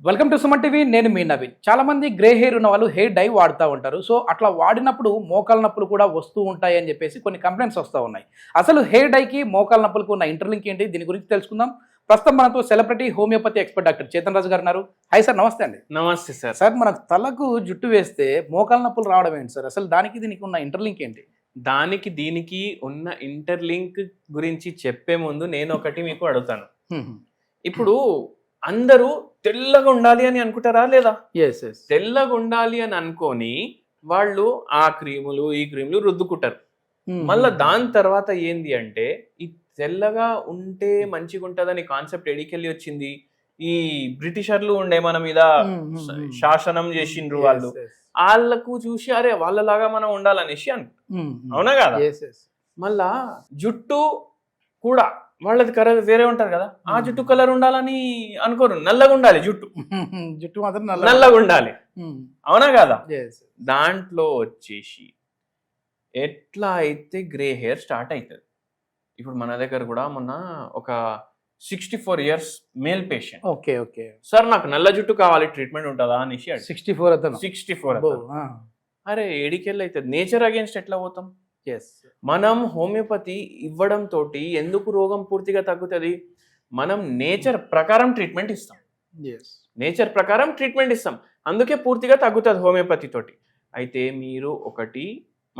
Welcome to Suman TV. నేను మీ నవీన్. చాలా మంది గ్రే హెయిర్ ఉన్న వాళ్ళు హెయిర్ డై వాడుతూ ఉంటారు. సో అట్లా వాడినప్పుడు మోకాల నొప్పులు కూడా వస్తూ ఉంటాయి అని చెప్పేసి కొన్ని కంప్లైంట్స్ వస్తూ ఉన్నాయి. అసలు హెయిర్ డైకి మోకాల నొప్పులకు ఉన్న ఇంటర్లింక్ ఏంటి, దీని గురించి తెలుసుకుందాం. ప్రస్తుతం మనతో celebrity homeopathy expert doctor Chetan Raju గారు ఉన్నారు. హాయ్ సార్, నమస్తే అండి. నమస్తే సార్. సార్, మన తలకు జుట్టు వేస్తే మోకాల నొప్పులు రావడం ఏంటి సార్? అసలు దానికి దీనికి ఉన్న ఇంటర్లింక్ ఏంటి? దానికి దీనికి ఉన్న ఇంటర్లింక్ గురించి చెప్పే ముందు నేను ఒకటి మీకు అడుగుతాను. ఇప్పుడు అందరూ తెల్లగా ఉండాలి అని అనుకుంటారా లేదా? తెల్లగా ఉండాలి అని అనుకొని వాళ్ళు ఆ క్రీములు ఈ క్రీములు రుద్దుకుంటారు. మళ్ళా దాని తర్వాత ఏంది అంటే ఈ తెల్లగా ఉంటే మంచిగా ఉంటదని కాన్సెప్ట్ ఎడికెళ్ళి వచ్చింది. ఈ బ్రిటిషర్లు ఉండే మన మీద శాసనం చేసిండ్రు వాళ్ళు. వాళ్ళకు చూసి అరే వాళ్ళలాగా మనం ఉండాలనేసి అవునా కదా? మళ్ళా జుట్టు కూడా వాళ్ళది కలర్ వేరే ఉంటారు కదా, ఆ జుట్టు కలర్ ఉండాలని అనుకోరు. నల్లగా ఉండాలి జుట్టు, జుట్టు మాత్రం నల్లగా ఉండాలి. అవునా కదా? దాంట్లో వచ్చేసి ఎట్లా అయితే గ్రే హెయిర్ స్టార్ట్ అవుతుంది. ఇప్పుడు మన దగ్గర కూడా మొన్న ఒక 64 years మేల్ పేషెంట్, సార్ నాకు నల్ల జుట్టు కావాలి, ట్రీట్మెంట్ ఉంటుందా అనేసి 64 అరే ఏడికెళ్ళి అవుతుంది. నేచర్ అగేన్స్ట్ ఎట్లా పోతాం? మనం హోమియోపతి ఇవ్వడం తోటి ఎందుకు రోగం పూర్తిగా తగ్గుతుంది? మనం నేచర్ ప్రకారం ట్రీట్మెంట్ ఇస్తాం. నేచర్ ప్రకారం ట్రీట్మెంట్ ఇస్తాం, అందుకే పూర్తిగా తగ్గుతుంది హోమియోపతి తోటి. అయితే మీరు ఒకటి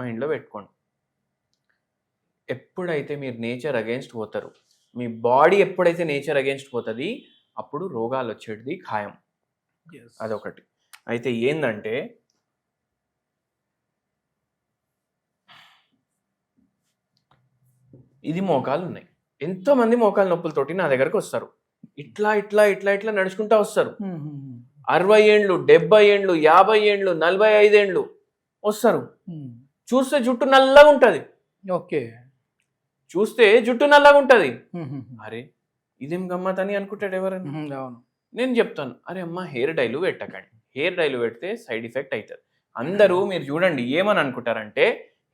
మైండ్లో పెట్టుకోండి, ఎప్పుడైతే మీరు నేచర్ అగేన్స్ట్ పోతారు, మీ బాడీ ఎప్పుడైతే నేచర్ అగేన్స్ట్ పోతుంది అప్పుడు రోగాలు వచ్చేది ఖాయం. అదొకటి. అయితే ఏంటంటే ఇది మోకాలు ఉన్నాయి. ఎంతో మంది మోకాలు నొప్పులతోటి నా దగ్గరకు వస్తారు. ఇట్లా ఇట్లా ఇట్లా ఇట్లా నడుచుకుంటా వస్తారు. 60 ఏండ్లు, 70 ఏండ్లు, 50 ఏండ్లు, 45 ఏండ్లు వస్తారు. చూస్తే జుట్టు నల్లగా ఉంటది. చూస్తే జుట్టు నల్లగా ఉంటది. అరే ఇదేం గమ్మత్ అని అనుకుంటాడు ఎవరైనా. నేను చెప్తాను, అరే అమ్మ హెయిర్ డైలు పెట్టకండి. హెయిర్ డైలు పెడితే సైడ్ ఎఫెక్ట్ అవుతుంది. అందరూ మీరు చూడండి ఏమని అనుకుంటారంటే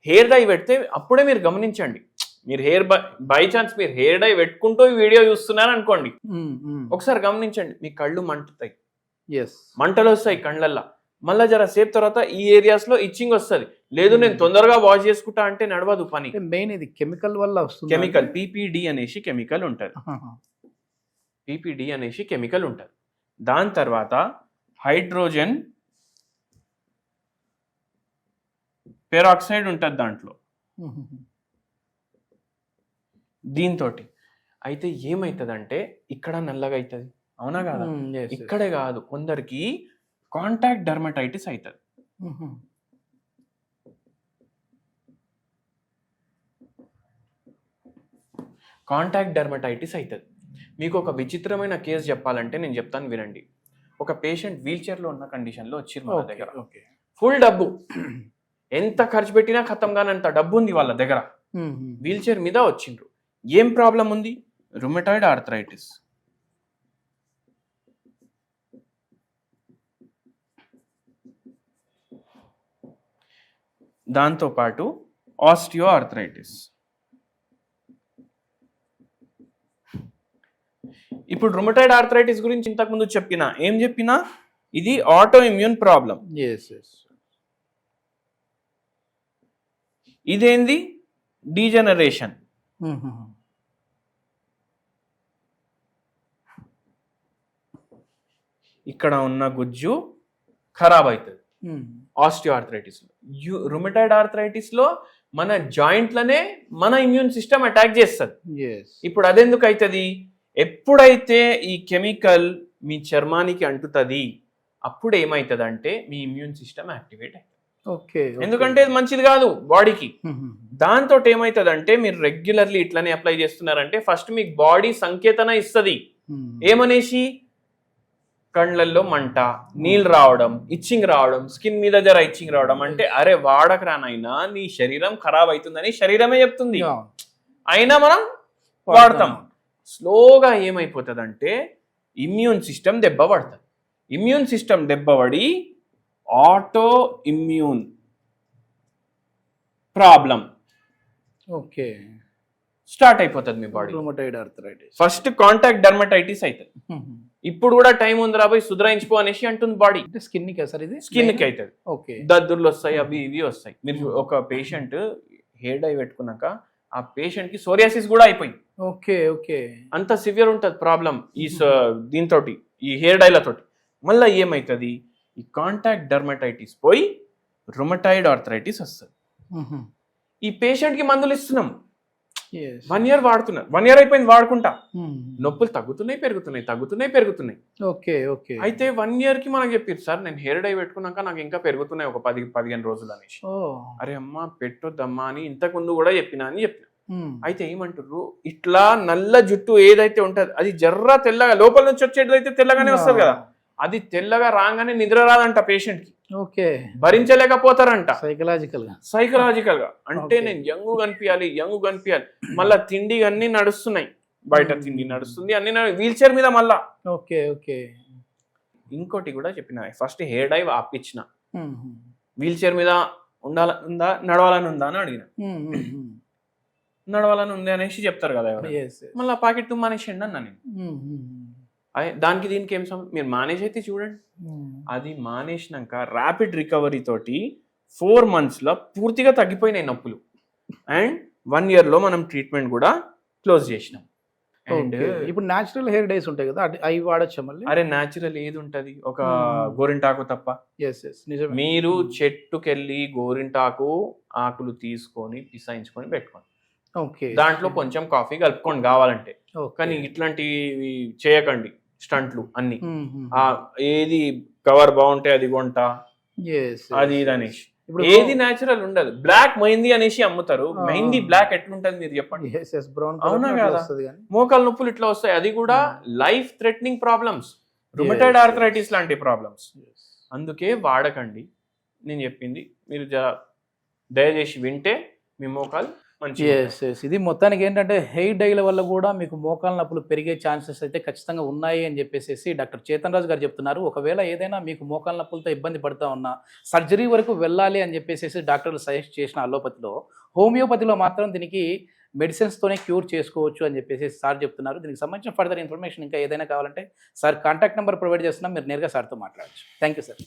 హెయిర్ డై పెడితే అప్పుడే మీరు గమనించండి. మీరు బై ఛాన్స్ మీరు హెయిర్ డై పెట్టుకుంటూ ఈ వీడియో చూస్తున్నారు అనుకోండి, ఒకసారి గమనించండి, మీ కళ్ళు మంటుతాయి, మంటలు వస్తాయి కళ్ళల్లో. మళ్ళీ జర సేపు తర్వాత ఈ ఏరియాస్ లో ఇచ్చింగ్ వస్తుంది. లేదు నేను తొందరగా వాష్ చేసుకుంటా అంటే నడవదు పని. మెయిన్ ఇది కెమికల్ వల్ల వస్తుంది. కెమికల్ PPD అనేసి కెమికల్ ఉంటుంది. PPD అనేసి కెమికల్ ఉంటుంది. దాని తర్వాత హైడ్రోజన్ పెరాక్సైడ్ ఉంటుంది దాంట్లో. దీంతో అయితే ఏమవుతుందంటే ఇక్కడ నల్లగా అవుతుంది. అవునా కాదా? ఇక్కడే కాదు, కొందరికి కాంటాక్ట్ డర్మటైటిస్ అవుతుంది. కాంటాక్ట్ డర్మటైటిస్ అవుతుంది. మీకు ఒక విచిత్రమైన కేసు చెప్పాలంటే నేను చెప్తాను, వినండి. ఒక పేషెంట్ వీల్ చైర్లో ఉన్న కండిషన్లో వచ్చింది మన దగ్గర. ఫుల్ డబ్బు, ఎంత ఖర్చు పెట్టినా ఖతం కానంత డబ్బు ఉంది వాళ్ళ దగ్గర. వీల్ చైర్ మీద వచ్చిండ్రు. ఏం ప్రాబ్లం ఉంది? Rheumatoid arthritis. దాంతోపాటు ఆస్టియో ఆర్థరైటిస్. ఇప్పుడు రుమటాయిడ్ ఆర్థరైటిస్ గురించి ఇంతకుముందు ఏం చెప్పినా ఇది ఆటో ఇమ్యూన్ ప్రాబ్లం. ఇదేంది? డీజనరేషన్. ఇక్కడ ఉన్న గుజ్జు ఖరాబ్ అవుతుంది ఆస్టియో ఆర్థరైటిస్ లో. రుమటాయిడ్ ఆర్థరైటిస్ లో మన జాయింట్లనే మన ఇమ్యూన్ సిస్టమ్ అటాక్ చేస్తుంది. ఇప్పుడు అదెందుకు అవుతుంది? ఎప్పుడైతే ఈ కెమికల్ మీ చర్మానికి అంటుతుంది అప్పుడు ఏమవుతుంది అంటే మీ ఇమ్యూన్ సిస్టమ్ యాక్టివేట్ అవుతుంది. ఎందుకంటే ఇది మంచిది కాదు బాడీకి. దాంతో ఏమవుతుంది అంటే మీరు రెగ్యులర్లీ ఇట్లనే అప్లై చేస్తున్నారంటే ఫస్ట్ మీకు బాడీ సంకేతన ఇస్తుంది. ఏమనేసి? కళ్ళల్లో మంట, నీళ్ళు రావడం, ఇచ్చింగ్ రావడం, స్కిన్ మీద జర ఇచ్చింగ్ రావడం. అంటే అరే వాడకరానైనా నీ శరీరం ఖరాబ్ అవుతుందని శరీరమే చెప్తుంది, అయినా మనం వాడతాం. స్లోగా ఏమైపోతుంది అంటే ఇమ్యూన్ సిస్టమ్ దెబ్బపడుతుంది. ఇమ్యూన్ సిస్టమ్ దెబ్బపడి ఆటో ఇమ్యూన్ ప్రాబ్లం స్టార్ట్ అయిపోతుంది మీ body. Rheumatoid arthritis. First contact dermatitis అవుతుంది. ఇప్పుడు కూడా టైం ఉంది రాబోయ్ సుధరాయించుకో అనేసి అంటుంది బాడీ. అంటే స్కిన్ కి సార్ ఇది? స్కిన్ కి అవుతుంది, ఓకే. దద్దుర్లు వస్తాయి, అవి ఇవి వస్తాయి. మీరు ఒక పేషెంట్ హెయిర్ డై పెట్టుకున్నాక ఆ పేషెంట్ కి సోరియాసిస్ కూడా అయిపోయింది. Okay okay. అంత సివియర్ ఉంటుంది ప్రాబ్లం ఈ దీంతో, ఈ హెయిర్ డైలతోటి. మళ్ళీ ఏమవుతుంది, ఈ కాంటాక్ట్ డర్మటైటిస్ పోయి రుమటాయిడ్ ఆర్థరైటిస్ వస్తుంది. ఈ పేషెంట్ కి మందులు ఇస్తున్నాం, 1 year వాడుతున్నారు, 1 year అయిపోయింది వాడుకుంటా, నొప్పులు తగ్గుతున్నాయి పెరుగుతున్నాయి. Okay okay. అయితే 1 year కి మనకు చెప్పారు సార్ నేను హెయిర్ డై పెట్టుకున్నాక నాకు ఇంకా పెరుగుతున్నాయి ఒక 10-15 రోజులు అనేసి. అరే అమ్మ పెట్టొద్దమ్మా అని ఇంతకు ముందు కూడా చెప్పిన. అయితే ఏమంటారు, ఇట్లా నల్ల జుట్టు ఏదైతే ఉంటది అది జర్ర తెల్లగా లోపల నుంచి వచ్చేటైతే తెల్లగానే వస్తుంది కదా, అది తెల్లగా రాగానే నిద్ర రాదంట పేషెంట్ కి. ఓకే. భరించలేకపోతారంట సైకలాజికల్ గా. అంటే నేను యంగ్ కనిపించాలి. మళ్ళా తిండి అన్ని నడుస్తున్నాయి, బయట తిండి నడుస్తుంది, అన్ని వీల్ చైర్ మీద మళ్ళా. Okay okay. ఇంకోటి కూడా చెప్పిన, ఫస్ట్ హెయిర్ డై ఆపించిన, వీల్ చైర్ మీద నడవాలని ఉందా అని అడిగిన. నడవాలని ఉంది అనేసి చెప్తారు కదా ఎవరు, మళ్ళీ పాకెట్ మానేసి అన్నా నేను. దానికి దీనికి ఏం మీరు మానేజ్ అయితే చూడండి. అది మానేసినాక ర్యాపిడ్ రికవరీ తోటి 4 months లో పూర్తిగా తగ్గిపోయినాయి నొప్పులు. అండ్ 1 year లో మనం ట్రీట్మెంట్ కూడా క్లోజ్ చేసినాం. అండ్ ఇప్పుడు న్యాచురల్ హెయిర్ డైస్ ఉంటాయి కదా, అవి వాడచ్చా మళ్ళీ? అరే న్యాచురల్ ఏది ఉంటది, ఒక గోరింటాకు తప్ప. మీరు చెట్టుకెళ్ళి గోరింటాకు ఆకులు తీసుకొని పిసాయించుకొని పెట్టుకోండి, దాంట్లో కొంచెం కాఫీ కలుపుకోండి కావాలంటే. కానీ ఇట్లాంటివి చేయకండి స్టంట్లు అన్ని. ఏది కవర్ బాగుంటే అది కొంట, అది ఇది అనేసి ఏది న్యాచురల్ ఉండదు. బ్లాక్ మెహందీ అనేసి అమ్ముతారు, మెహందీ బ్లాక్ ఎట్లుంటది మీరు చెప్పండి? అవునా కదా. మోకాలు నొప్పులు ఇట్లా వస్తాయి, అది కూడా life threatening problems, rheumatoid arthritis లాంటి ప్రాబ్లమ్స్. అందుకే వాడకండి. నేను చెప్పింది మీరు దయచేసి వింటే మీ మోకాలు. ఇది మొత్తానికి ఏంటంటే హెయిర్ డైల వల్ల కూడా మీకు మోకాల నొప్పులు పెరిగే ఛాన్సెస్ అయితే ఖచ్చితంగా ఉన్నాయి అని చెప్పేసి డాక్టర్ చేతన్ రాజు గారు చెప్తున్నారు. ఒకవేళ ఏదైనా మీకు మోకాల నొప్పులతో ఇబ్బంది పడుతూ ఉన్నా సర్జరీ వరకు వెళ్ళాలి అని చెప్పేసి డాక్టర్లు సజెస్ట్ చేసిన అలోపతిలో, హోమియోపతిలో మాత్రం దీనికి మెడిసిన్స్తోనే క్యూర్ చేసుకోవచ్చు అని చెప్పేసి సార్ చెప్తున్నారు. దీనికి సంబంధించిన ఫర్దర్ ఇన్ఫర్మేషన్ ఇంకా ఏదైనా కావాలంటే సార్ కాంటాక్ట్ నెంబర్ ప్రొవైడ్ చేస్తున్నాం, మీరు నేరుగా సార్తో మాట్లాడచ్చు. Thank you sir.